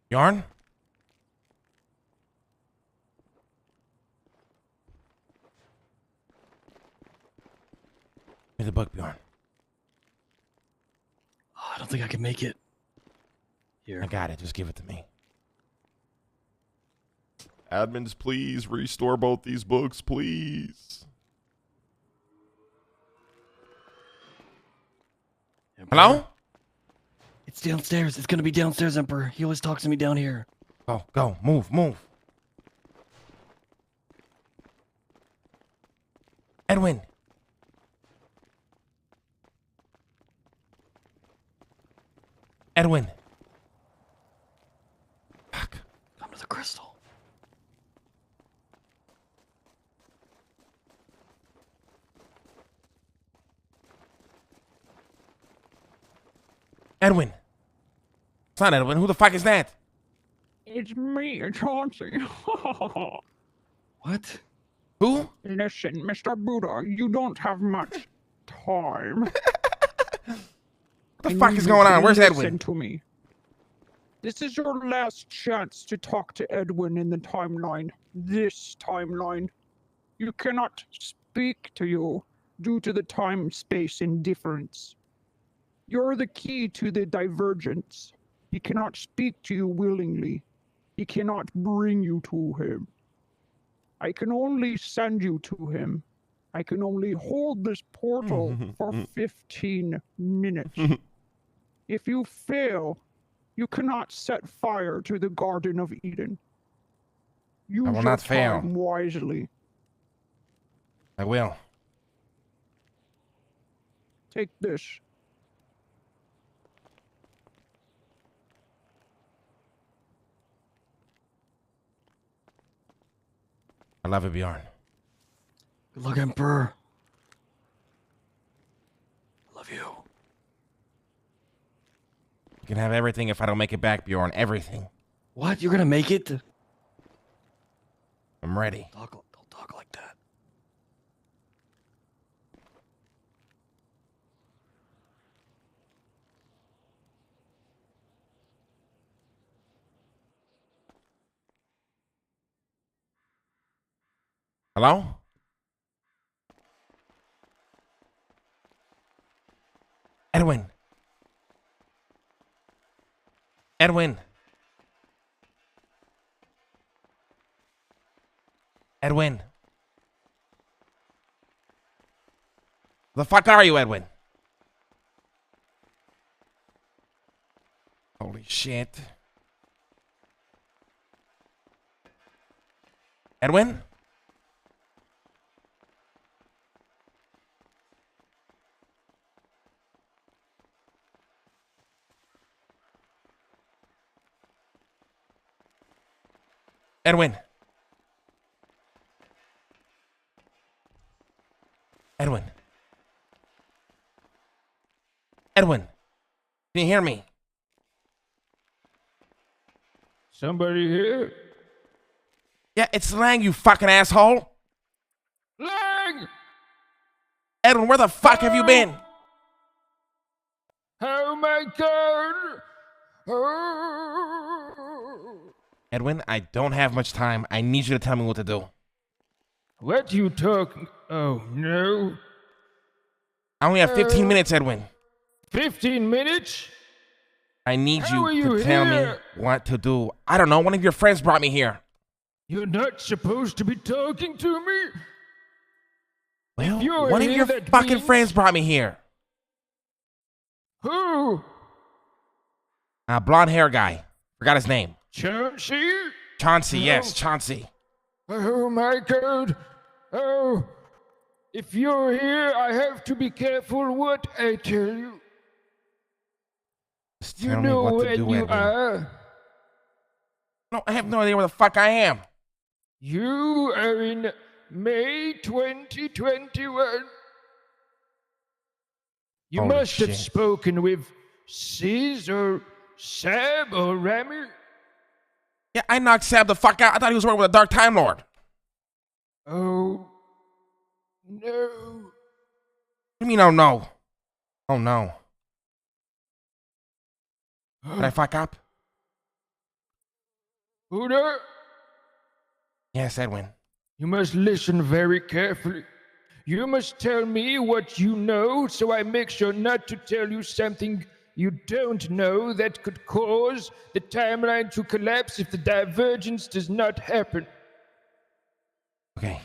Yarn? Here's the book, Bjorn. Oh, I don't think I can make it. Here. I got it. Just give it to me. Admins, please restore both these books, please. Emperor? Hello? It's downstairs. It's gonna be downstairs, Emperor. He always talks to me down here. Go, go. Move, move. Edwin. Edwin. Fuck. Come to the crystal. Edwin. It's not Edwin. Who the fuck is that? It's me, Chauncey. What? Who? Listen, Mr. Buddha, you don't have much time. What the fuck is going on? Where's Listen Edwin? to me. This is your last chance to talk to Edwin in the timeline. This timeline. You cannot speak to you due to the time-space indifference. You're the key to the divergence. He cannot speak to you willingly. He cannot bring you to him. I can only send you to him. I can only hold this portal for 15 minutes. If you fail, you cannot set fire to the Garden of Eden. Use I will your not fail. time wisely. I will. Take this. I love it, Bjorn. Good luck, Emperor. I love you. You can have everything if I don't make it back, Bjorn. Everything. What? You're gonna make it? I'm ready. Don't talk like that. Hello? Edwin. Edwin. Edwin. The fuck are you, Edwin? Holy shit. Edwin? Edwin. Edwin. Edwin. Can you hear me? Somebody here? Yeah, it's Lang, you fucking asshole. Lang! Edwin, where the fuck have you been? Oh my god! Oh. Edwin, I don't have much time. I need you to tell me what to do. What you talking? Oh no. I only have 15 minutes, Edwin. 15 minutes? I need How are you to you tell me here? what to do. I don't know. One of your friends brought me here. You're not supposed to be talking to me? Well, you're one of here, your that fucking means- friends brought me here. Who? A blonde hair guy. Forgot his name. Chauncey? Chauncey, No. yes, Chauncey. Oh my god. Oh. If you're here, I have to be careful what I tell you. Just You tell me know what to where do, you Edwin. are. No, I have no idea where the fuck I am. You are in May 2021. You Holy must have shit. spoken with Sis or Sab or Rami. Yeah, I knocked Sab the fuck out. I thought he was working with a Dark Time Lord. Oh, no. What do you mean, oh no? Oh no. Did I fuck up? Buddha, Yes, Edwin. you must listen very carefully. You must tell me what you know so I make sure not to tell you something you don't know that could cause the timeline to collapse if the divergence does not happen. Okay.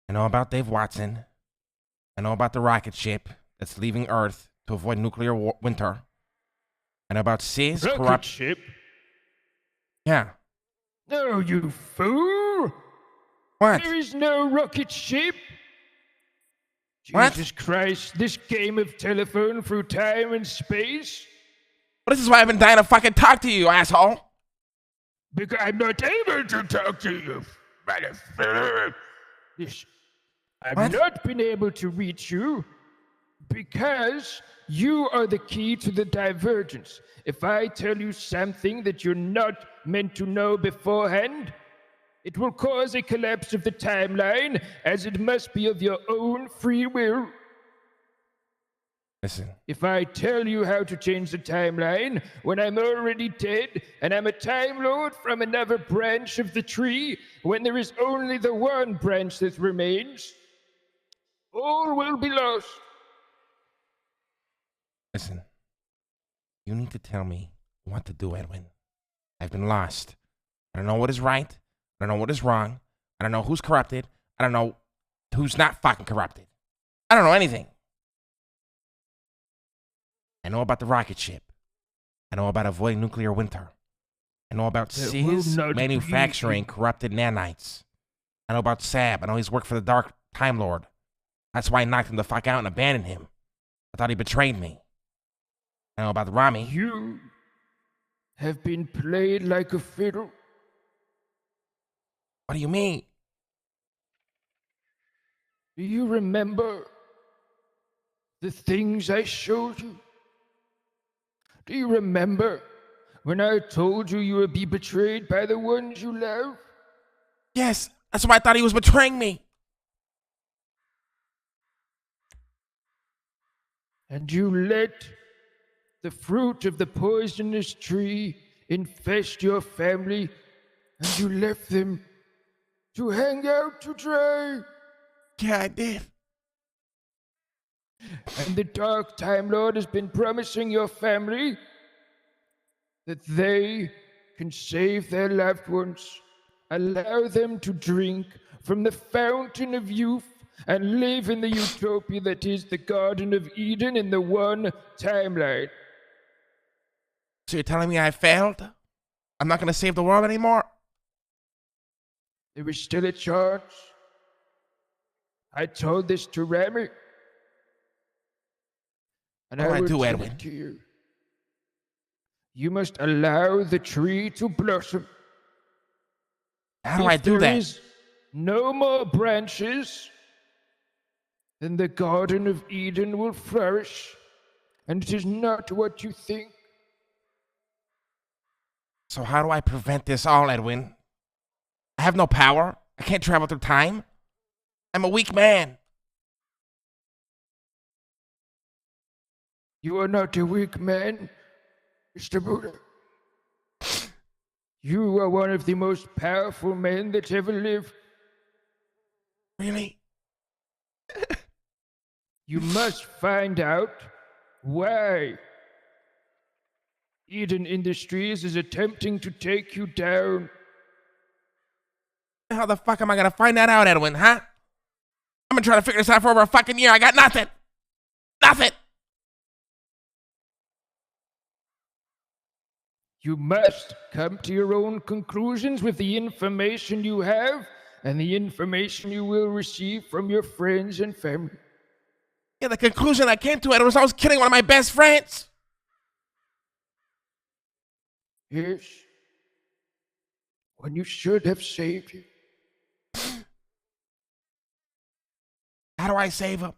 I know about Dave Watson. I know about the rocket ship that's leaving Earth to avoid nuclear winter. I know about Sis Rocket corrupt. ship? Yeah. No, you fool! What? There is no rocket ship! What? Jesus Christ, this game of telephone through time and space? Well, this is why I've been dying to fucking talk to you, asshole. Because I'm not able to talk to you, motherfucker. I've What? not been able to reach you because you are the key to the divergence. If I tell you something that you're not meant to know beforehand, it will cause a collapse of the timeline, as it must be of your own free will. Listen. If I tell you how to change the timeline when I'm already dead and I'm a Time Lord from another branch of the tree, when there is only the one branch that remains, all will be lost. Listen. You need to tell me what to do, Edwin. I've been lost. I don't know what is right. I don't know what is wrong. I don't know who's corrupted. I don't know who's not fucking corrupted. I don't know anything. I know about the rocket ship. I know about avoiding nuclear winter. I know about Sis manufacturing corrupted nanites. I know about Sab. I know he's worked for the Dark Time Lord. That's why I knocked him the fuck out and abandoned him. I thought he betrayed me. I know about Rami. You have been played like a fiddle. What do you mean? Do you remember the things I showed you? Do you remember when I told you you would be betrayed by the ones you love? Yes, that's why I thought he was betraying me. And you let the fruit of the poisonous tree infest your family, and you left them to hang out to dry. Yeah, I did. And the Dark Time Lord has been promising your family that they can save their loved ones, allow them to drink from the fountain of youth, and live in the utopia that is the Garden of Eden in the one timeline. So you're telling me I failed? I'm not going to save the world anymore? There is still a chance. I told this to Remy. And What do I will do, tell Edwin? it to you. You must allow the tree to blossom. How do I do If there that? is no more branches, then the Garden of Eden will flourish, and it is not what you think. So how do I prevent this all, Edwin? I have no power. I can't travel through time. I'm a weak man. You are not a weak man, Mr. Buddha. You are one of the most powerful men that ever lived. Really? You must find out why Eden Industries is attempting to take you down. How the fuck am I going to find that out, Edwin, huh? I've been trying to figure this out for over a fucking year. I got nothing. Nothing. You must come to your own conclusions with the information you have and the information you will receive from your friends and family. Yeah, the conclusion I came to, Edwin, was I was killing one of my best friends. Yes. When you should have saved him. How do I save him?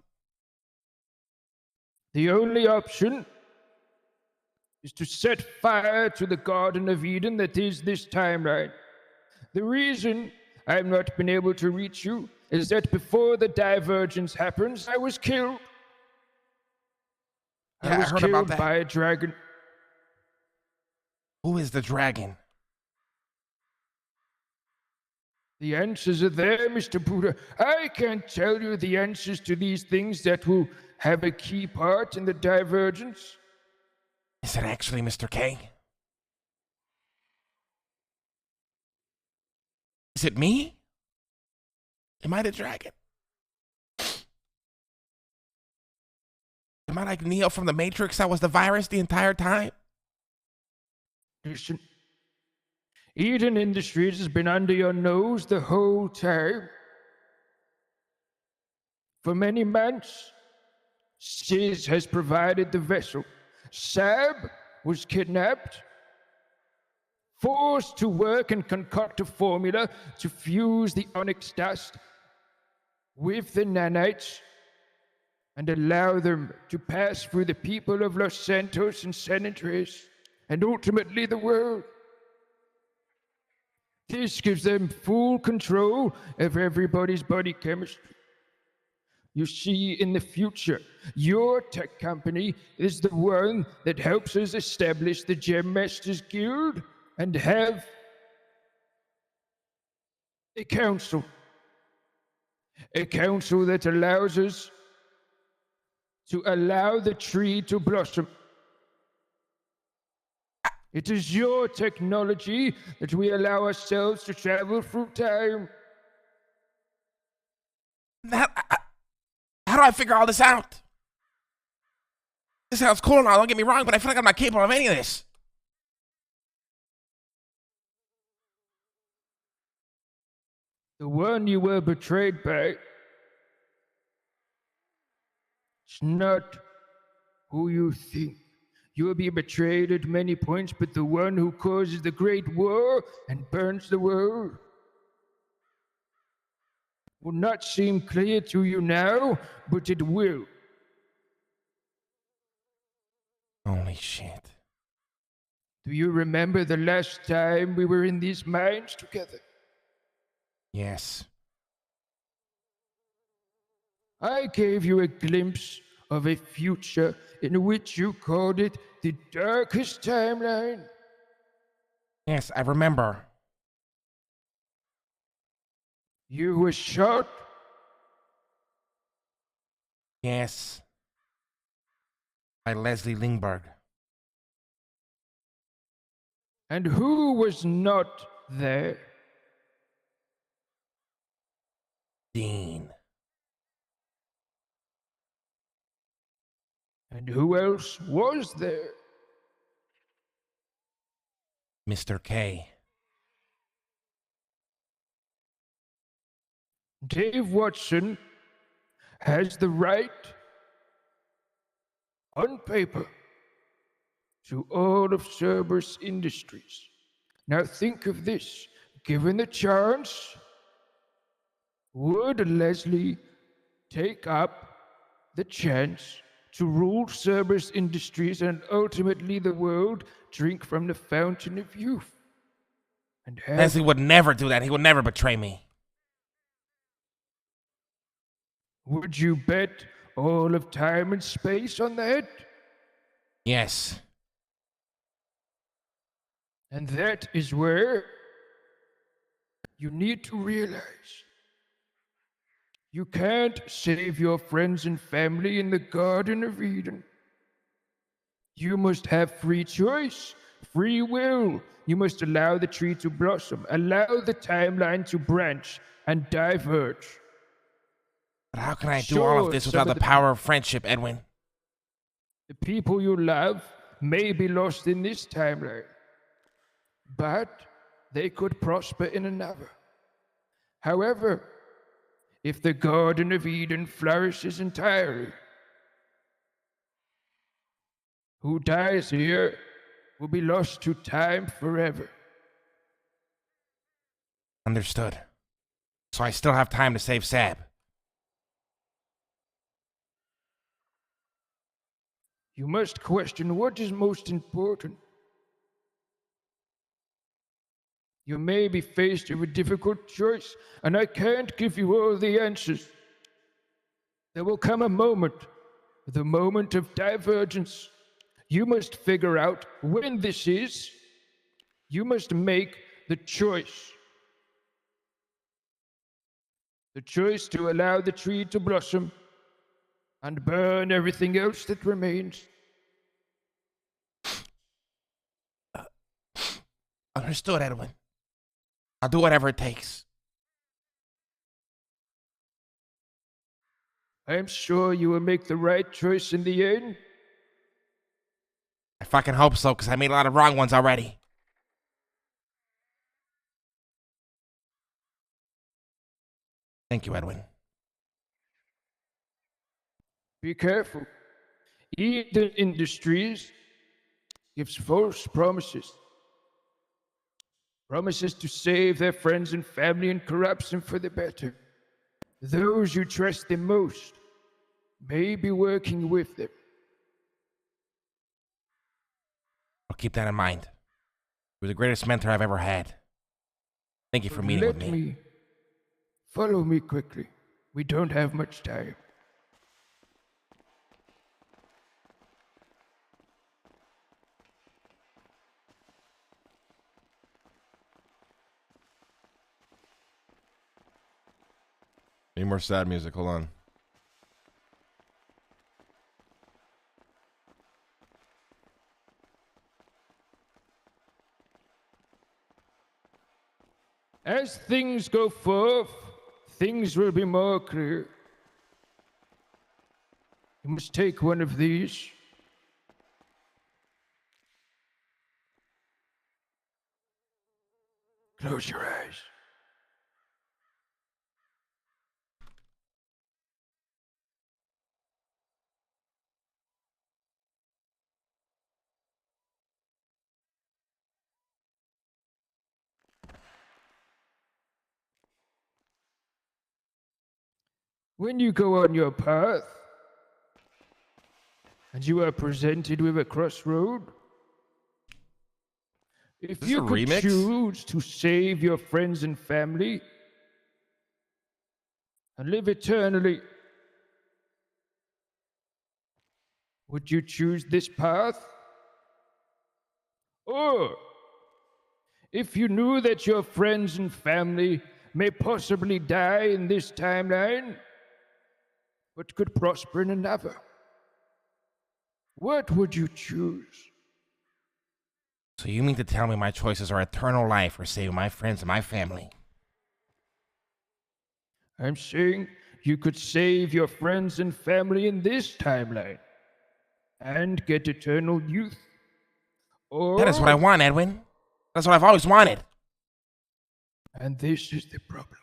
The only option is to set fire to the Garden of Eden that is this timeline. The reason I've not been able to reach you is that before the divergence happens, I was killed. Yeah, I was I heard killed about that. by a dragon. Who is the dragon? The answers are there, Mr. Buddha. I can't tell you the answers to these things that will have a key part in the divergence. Is it actually Mr. K? Is it me? Am I the dragon? Am I like Neo from the Matrix that was the virus the entire time? Listen, Eden Industries has been under your nose the whole time. For many months, Sis has provided the vessel. Sab was kidnapped, forced to work and concoct a formula to fuse the onyx dust with the nanites and allow them to pass through the people of Los Santos and San Andres, and ultimately the world. This gives them full control of everybody's body chemistry. You see, in the future, your tech company is the one that helps us establish the Gem Masters Guild and have a council. A council that allows us to allow the tree to blossom. It is your technology that we allow ourselves to travel through time. How do I figure all this out? This sounds cool and all, don't get me wrong, but I feel like I'm not capable of any of this. The one you were betrayed by, it's not who you think. You will be betrayed at many points, but the one who causes the great war and burns the world will not seem clear to you now, but it will. Holy shit. Do you remember the last time we were in these mines together? Yes. I gave you a glimpse of a future in which you called it the darkest timeline. Yes, I remember. You were shot. Yes. By Leslie Lingberg. And who was not there? Dean. And who else was there? Mr. K. Dave Watson has the right, on paper, to all of Cerberus Industries. Now think of this. Given the chance, would Leslie take up the chance to rule Cerberus Industries and ultimately the world, drink from the fountain of youth? And have... Leslie would never do that. He would never betray me. Would you bet all of time and space on that? Yes. And that is where you need to realize you can't save your friends and family in the Garden of Eden. You must have free choice, free will. You must allow the tree to blossom, allow the timeline to branch and diverge. But how can I do all of this without the power of friendship, Edwin? The people you love may be lost in this timeline, but they could prosper in another. However, if the Garden of Eden flourishes entirely, who dies here will be lost to time forever. Understood. So I still have time to save Sab. You must question what is most important. You may be faced with a difficult choice, and I can't give you all the answers. There will come a moment, the moment of divergence. You must figure out when this is. You must make the choice. The choice to allow the tree to blossom and burn everything else that remains. Understood, Edwin. I'll do whatever it takes. I'm sure you will make the right choice in the end. I fucking hope so, because I made a lot of wrong ones already. Thank you, Edwin. Be careful. Eden Industries gives false promises. Promises to save their friends and family and corrupts them for the better. Those who trust them most may be working with them. I'll keep that in mind. You're the greatest mentor I've ever had. Thank you for meeting with me. Follow me quickly. We don't have much time. Need more sad music. Hold on. As things go forth, things will be more clear. You must take one of these. Close your eyes. When you go on your path and you are presented with a crossroad, if you could choose to save your friends and family and live eternally, would you choose this path? Or if you knew that your friends and family may possibly die in this timeline, but could prosper in another, what would you choose? So you mean to tell me my choices are eternal life or saving my friends and my family? I'm saying you could save your friends and family in this timeline and get eternal youth. Or... That is what I want, Edwin. That's what I've always wanted. And this is the problem.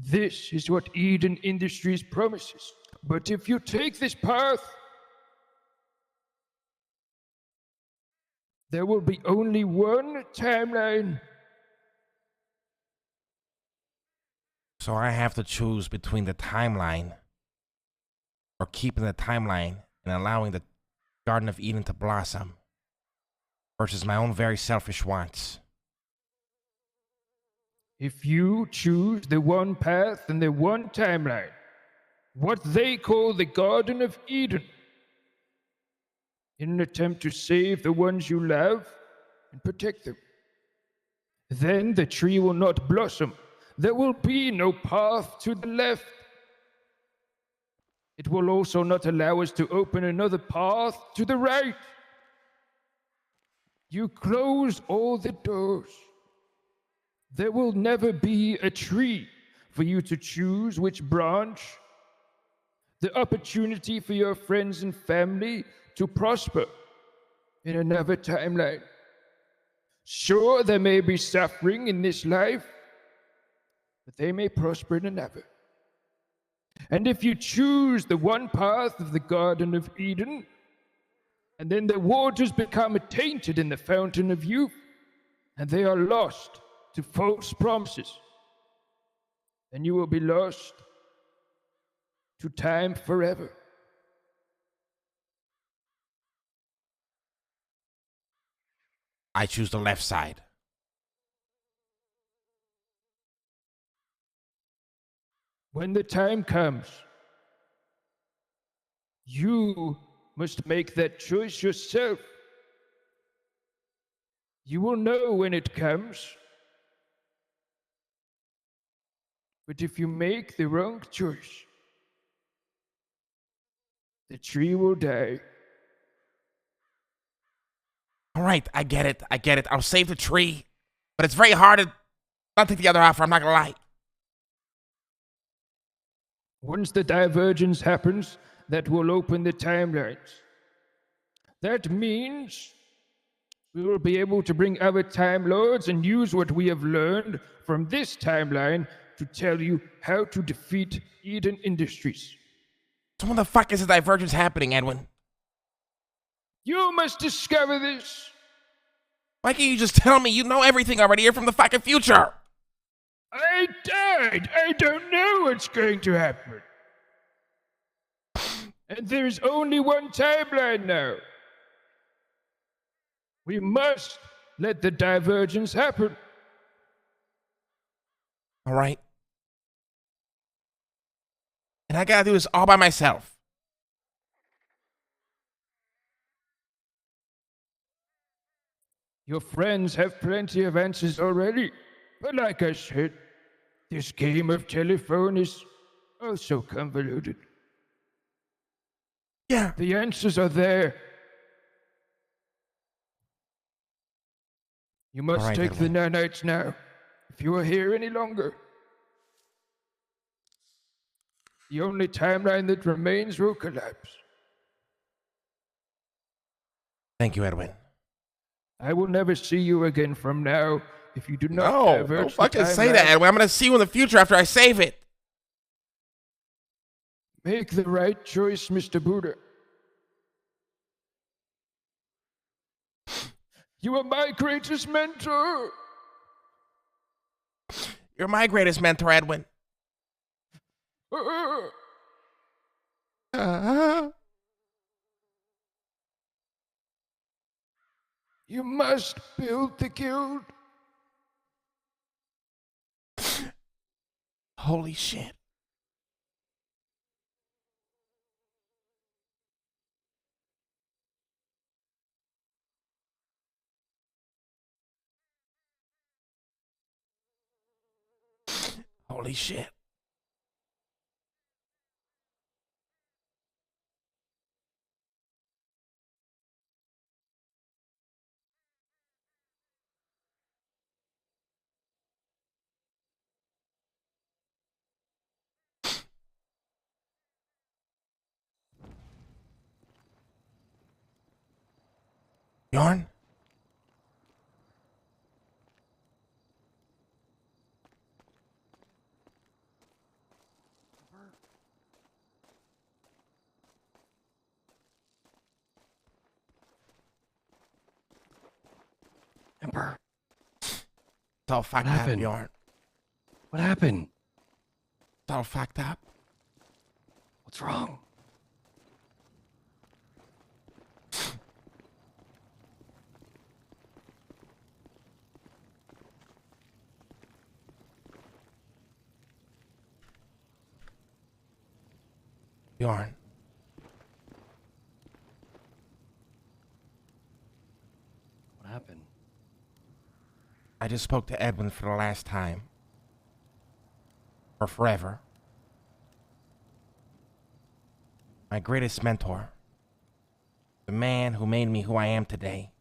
This is what Eden Industries promises. But if you take this path, there will be only one timeline. So I have to choose between the timeline or keeping the timeline and allowing the Garden of Eden to blossom versus my own very selfish wants. If you choose the one path and the one timeline, what they call the Garden of Eden, in an attempt to save the ones you love and protect them, then the tree will not blossom. There will be no path to the left. It will also not allow us to open another path to the right. You close all the doors. There will never be a tree for you to choose which branch. The opportunity for your friends and family to prosper in another timeline. Sure, there may be suffering in this life, but they may prosper in another. And if you choose the one path of the Garden of Eden, and then the waters become tainted in the fountain of youth, and they are lost to false promises, then you will be lost to time forever. I choose the left side. When the time comes, you must make that choice yourself. You will know when it comes. But if you make the wrong choice, the tree will die. All right, I get it. I get it. I'll save the tree. But it's very hard to not take the other offer. I'm not going to lie. Once the divergence happens, that will open the timelines. That means we will be able to bring our Time Lords and use what we have learned from this timeline to tell you how to defeat Eden Industries. So when the fuck is the divergence happening, Edwin? You must discover this. Why can't you just tell me? You know everything already. You're from the fucking future. I died. I don't know what's going to happen. And there's only one timeline now. We must let the divergence happen. All right. And I gotta do this all by myself. Your friends have plenty of answers already. But like I said, this game of telephone is also convoluted. Yeah. The answers are there. You must right, take the Edwin. nanites now. If you are here any longer, the only timeline that remains will collapse. Thank you, Edwin. I will never see you again from now if you do not No, diverge don't the fucking say timeline. that, Edwin. I'm gonna see you in the future after I save it. Make the right choice, Mr. Buddha. You are my greatest mentor. You're my greatest mentor, Edwin. You must build the guild. Holy shit. Holy shit. Bjorn? Emperor, It's all fucked What up, happened? Bjorn. what happened? It's all fucked up. What's wrong? Bjorn. What happened? I just spoke to Edwin for the last time. For forever. My greatest mentor. The man who made me who I am today.